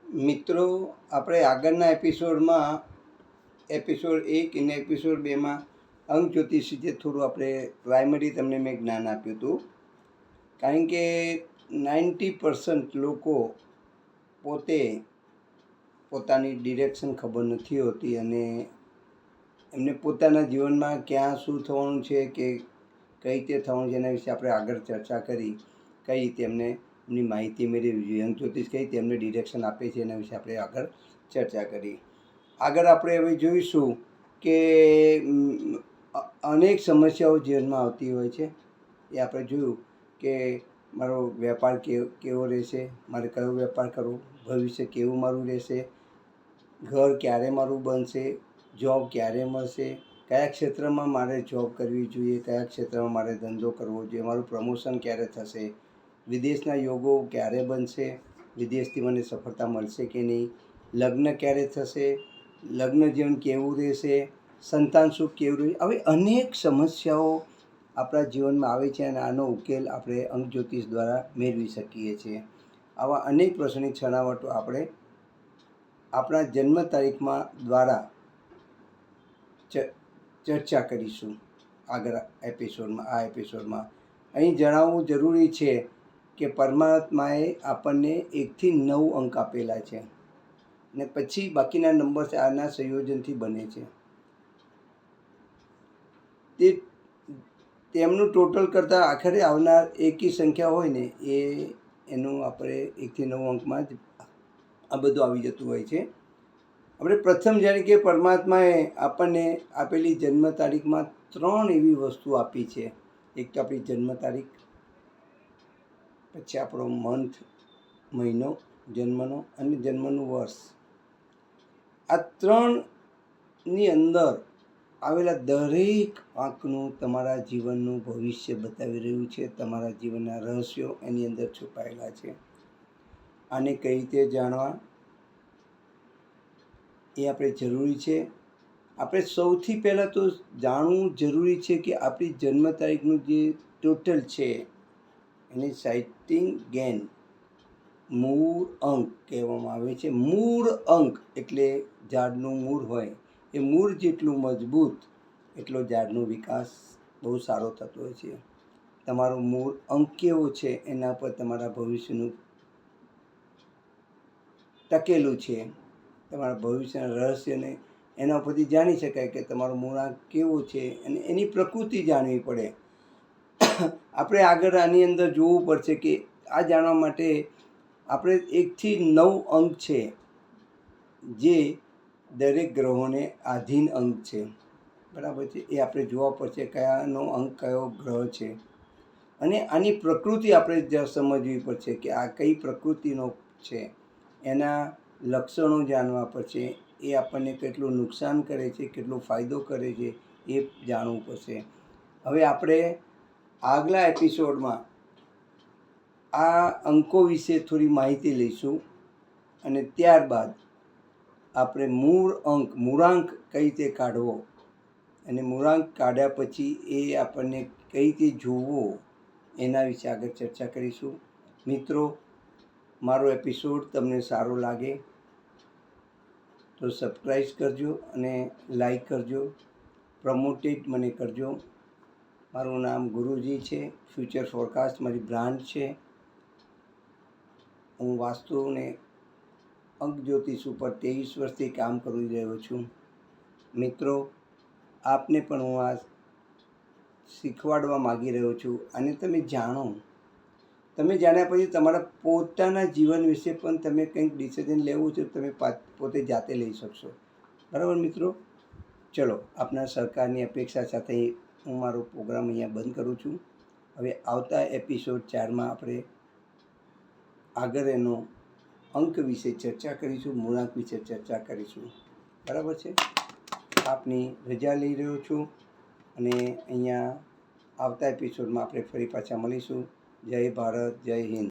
મિત્રો, આપણે આગળના એપિસોડ 1 અને એપિસોડ 2માં અંક જ્યોતિષ વિશે થોડું આપણે પ્રાઇમરી તમને મેં જ્ઞાન આપ્યું હતું. કારણ કે 90% લોકો પોતે પોતાની ડિરેક્શન ખબર નથી હોતી અને એમને પોતાના જીવનમાં ક્યાં શું થવાનું છે કે કઈ રીતે થવાનું છે એના વિશે આપણે આગળ ચર્ચા કરી. કઈ રીતે એમની માહિતી મેળવવી જોઈએ, અંક જ્યોતિષ કઈ રીતે એમને ડિરેક્શન આપે છે એના વિશે આપણે આગળ ચર્ચા કરી. આગળ આપણે હવે જોઈશું કે અનેક સમસ્યાઓ જીવનમાં આવતી હોય છે. એ આપણે જોયું કે મારો વેપાર કેવો રહેશે, મારે કયો વેપાર કરવો, ભવિષ્ય કેવું મારું રહેશે, ઘર ક્યારે મારું બનશે, જોબ ક્યારે મળશે, કયા ક્ષેત્રમાં મારે જોબ કરવી જોઈએ, કયા ક્ષેત્રમાં મારે ધંધો કરવો જોઈએ, મારું પ્રમોશન ક્યારે થશે, વિદેશના યોગો ક્યારે બનશે, વિદેશથી મને સફળતા મળશે કે નહીં, લગ્ન ક્યારે થશે, લગ્ન જીવન કેવું રહેશે, સંતાન સુખ કેવું રહેશે. આવી અનેક સમસ્યાઓ આપણા જીવનમાં આવે છે અને આનો ઉકેલ આપણે અંક જ્યોતિષ દ્વારા મેળવી શકીએ છીએ. આવા અનેક પ્રશ્નની છણાવટો આપણે આપણા જન્મ તારીખમાં દ્વારા ચર્ચા કરીશું આગળ એપિસોડમાં. અહીં જણાવવું જરૂરી છે કે પરમાત્માએ આપણને 1 થી 9 અંક આપેલા છે ને પછી બાકીના નંબર આના સંયોજનથી બને છે. તેમનું ટોટલ કરતાં આખરે આવનાર એકી સંખ્યા હોય ને એનું આપણે 1 થી 9 અંકમાં જ આ બધું આવી જતું હોય છે. આપણે પ્રથમ જાણીએ કે પરમાત્માએ આપણને આપેલી જન્મ તારીખમાં 3 એવી વસ્તુ આપી છે. એક તો આપણી જન્મ તારીખ, પછી આપણો મંથ, મહિનો જન્મનો અને જન્મનું વર્ષ. આ 3ની અંદર આવેલા દરેક આંકનું તમારા જીવનનું ભવિષ્ય બતાવી રહ્યું છે. તમારા જીવનના રહસ્યો એની અંદર છુપાયેલા છે. આને કઈ રીતે જાણવા એ આપણે જરૂરી છે. આપણે સૌથી પહેલાં તો જાણવું જરૂરી છે કે આપણી જન્મ તારીખનું જે ટોટલ છે એને સાઇટિંગ ગેન મૂળ અંક કહેવામાં આવે છે. મૂળ અંક એટલે ઝાડનું મૂળ હોય, એ મૂળ જેટલું મજબૂત એટલો ઝાડનો વિકાસ બહુ સારો થતો હોય છે. તમારો મૂળ અંક કેવો છે એના પર તમારા ભવિષ્યનું ટકેલું છે. તમારા ભવિષ્યના રહસ્યને એના પરથી જાણી શકાય કે તમારો મૂળાંક કેવો છે અને એની પ્રકૃતિ જાણવી પડે. આપણે આગળ આની અંદર જોવું પડશે કે આ જાણવા માટે આપણે 1 થી 9 અંક છે જે દરેક ગ્રહોને આધીન અંક છે, બરાબર છે. એ આપણે જોવા પડશે કયાનો અંક કયો ગ્રહ છે અને આની પ્રકૃતિ આપણે સમજવી પડશે કે આ કઈ પ્રકૃતિનો છે. એના લક્ષણો જાણવા પડશે. એ આપણને કેટલું નુકસાન કરે છે, કેટલો ફાયદો કરે છે એ જાણવું પડશે. હવે આપણે આગલા એપિસોડમાં આ અંકો વિશે થોડી માહિતી લઈશું અને ત્યારબાદ આપણે મૂળાંક કઈ રીતે કાઢવો અને મૂળાંક કાઢ્યા પછી એ આપણને કઈ રીતે જોવો એના વિશે આગળ ચર્ચા કરીશું. મિત્રો, મારો એપિસોડ તમને સારો લાગે તો સબસ્ક્રાઈબ કરજો અને લાઈક કરજો, પ્રમોટેડ મને કરજો. મારું નામ ગુરુજી છે, ફ્યુચર ફોરકાસ્ટ મારી બ્રાન્ડ છે. હું વાસ્તુને અંક જ્યોતિષ ઉપર 23 વર્ષથી કામ કરી રહ્યો છું. મિત્રો, આપને પણ હું આ શીખવાડવા માગી રહ્યો છું અને તમે જાણો. તમે જાણ્યા પછી તમારા પોતાના જીવન વિશે પણ તમે કંઈક ડિસિઝન લેવું છે તમે પોતે જાતે લઈ શકશો. બરાબર મિત્રો? ચલો, આપના સહકારની અપેક્ષા સાથે હું મારો પ્રોગ્રામ અહીંયા બંધ કરું છું. હવે આવતા એપિસોડ 4માં આપણે આગળ એનો અંક વિશે ચર્ચા કરીશું, મૂળાંક વિશે ચર્ચા કરીશું. બરાબર છે? આપની રજા લઈ રહ્યો છું અને અહીંયા આવતા એપિસોડમાં આપણે ફરી પાછા મળીશું. જય ભારત, જય હિન્દ.